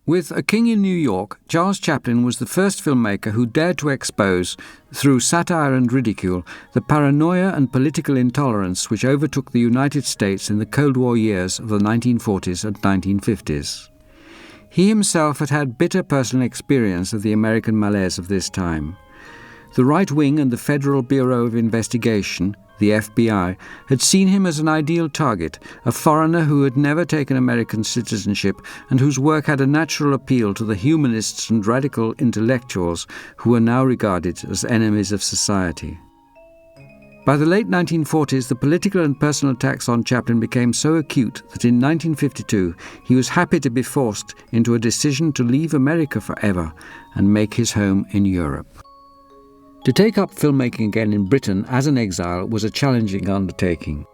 With A King in New York, Charles Chaplin was the first filmmaker who dared to expose, through satire and ridicule, the paranoia and political intolerance which overtook the United States in the Cold War years of the 1940s and 1950s. He himself had had bitter personal experience of the American malaise of this time. The right wing and the Federal Bureau of Investigation, the FBI, had seen him as an ideal target, a foreigner who had never taken American citizenship and whose work had a natural appeal to the humanists and radical intellectuals who were now regarded as enemies of society. By the late 1940s, the political and personal attacks on Chaplin became so acute that in 1952 he was happy to be forced into a decision to leave America forever and make his home in Europe. To take up filmmaking again in Britain as an exile was a challenging undertaking.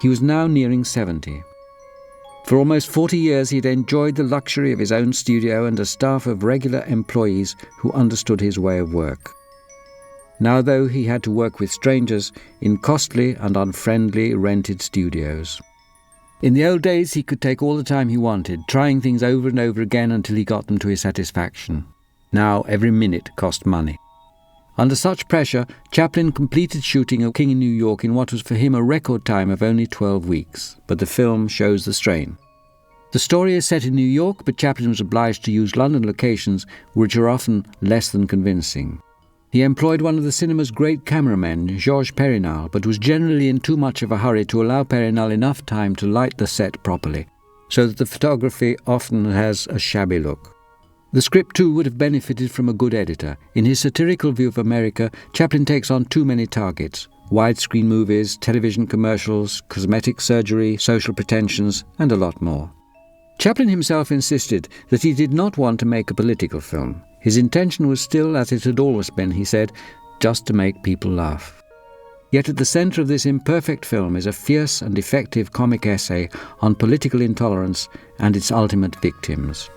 He was now nearing 70. For almost 40 years he had enjoyed the luxury of his own studio and a staff of regular employees who understood his way of work. Now, though, he had to work with strangers in costly and unfriendly rented studios. In the old days he could take all the time he wanted, trying things over and over again until he got them to his satisfaction. Now every minute cost money. Under such pressure, Chaplin completed shooting A King in New York in what was for him a record time of only 12 weeks, but the film shows the strain. The story is set in New York, but Chaplin was obliged to use London locations, which are often less than convincing. He employed one of the cinema's great cameramen, Georges Perinal, but was generally in too much of a hurry to allow Perinal enough time to light the set properly, so that the photography often has a shabby look. The script, too, would have benefited from a good editor. In his satirical view of America, Chaplin takes on too many targets: widescreen movies, television commercials, cosmetic surgery, social pretensions, and a lot more. Chaplin himself insisted that he did not want to make a political film. His intention was still, as it had always been, he said, just to make people laugh. Yet at the centre of this imperfect film is a fierce and effective comic essay on political intolerance and its ultimate victims.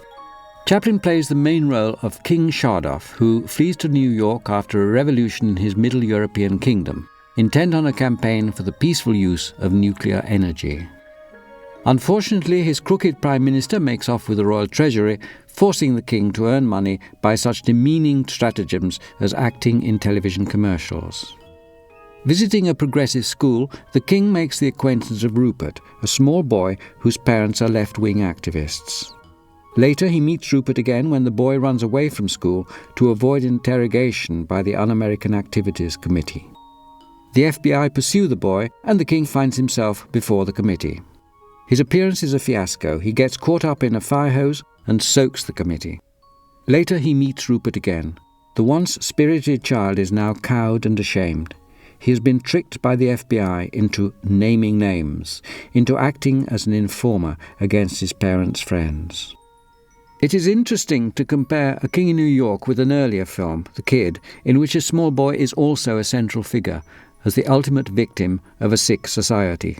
Chaplin plays the main role of King Shardov, who flees to New York after a revolution in his Middle European kingdom, intent on a campaign for the peaceful use of nuclear energy. Unfortunately, his crooked prime minister makes off with the royal treasury, forcing the king to earn money by such demeaning stratagems as acting in television commercials. Visiting a progressive school, the king makes the acquaintance of Rupert, a small boy whose parents are left-wing activists. Later, he meets Rupert again when the boy runs away from school to avoid interrogation by the Un-American Activities Committee. The FBI pursue the boy, and the king finds himself before the committee. His appearance is a fiasco. He gets caught up in a fire hose and soaks the committee. Later, he meets Rupert again. The once spirited child is now cowed and ashamed. He has been tricked by the FBI into naming names, into acting as an informer against his parents' friends. It is interesting to compare A King in New York with an earlier film, The Kid, in which a small boy is also a central figure, as the ultimate victim of a sick society.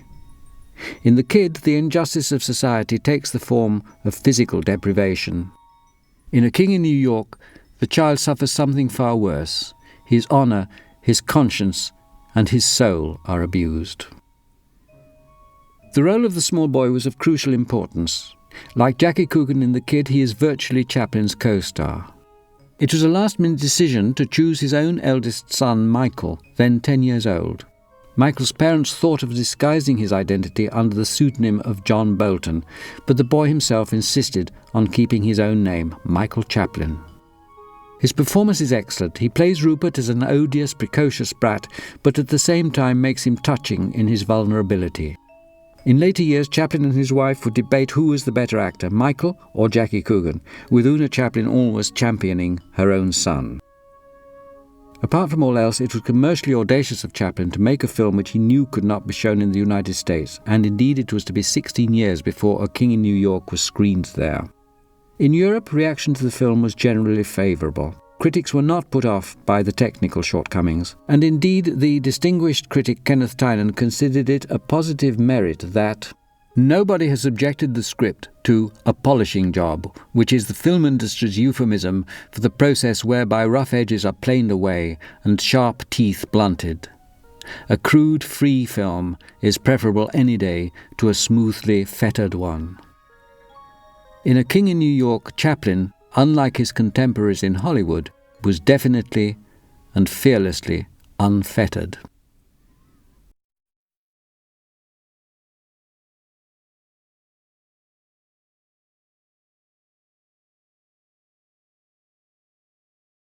In The Kid, the injustice of society takes the form of physical deprivation. In A King in New York, the child suffers something far worse. His honour, his conscience, and his soul are abused. The role of the small boy was of crucial importance. Like Jackie Coogan in The Kid, he is virtually Chaplin's co-star. It was a last-minute decision to choose his own eldest son, Michael, then 10 years old. Michael's parents thought of disguising his identity under the pseudonym of John Bolton, but the boy himself insisted on keeping his own name, Michael Chaplin. His performance is excellent. He plays Rupert as an odious, precocious brat, but at the same time makes him touching in his vulnerability. In later years, Chaplin and his wife would debate who was the better actor, Michael or Jackie Coogan, with Una Chaplin always championing her own son. Apart from all else, it was commercially audacious of Chaplin to make a film which he knew could not be shown in the United States, and indeed it was to be 16 years before A King in New York was screened there. In Europe, reaction to the film was generally favourable. Critics were not put off by the technical shortcomings, and indeed the distinguished critic Kenneth Tynan considered it a positive merit that nobody has subjected the script to a polishing job, which is the film industry's euphemism for the process whereby rough edges are planed away and sharp teeth blunted. A crude, free film is preferable any day to a smoothly fettered one. In A King in New York, Chaplin, unlike his contemporaries in Hollywood, was definitely and fearlessly unfettered.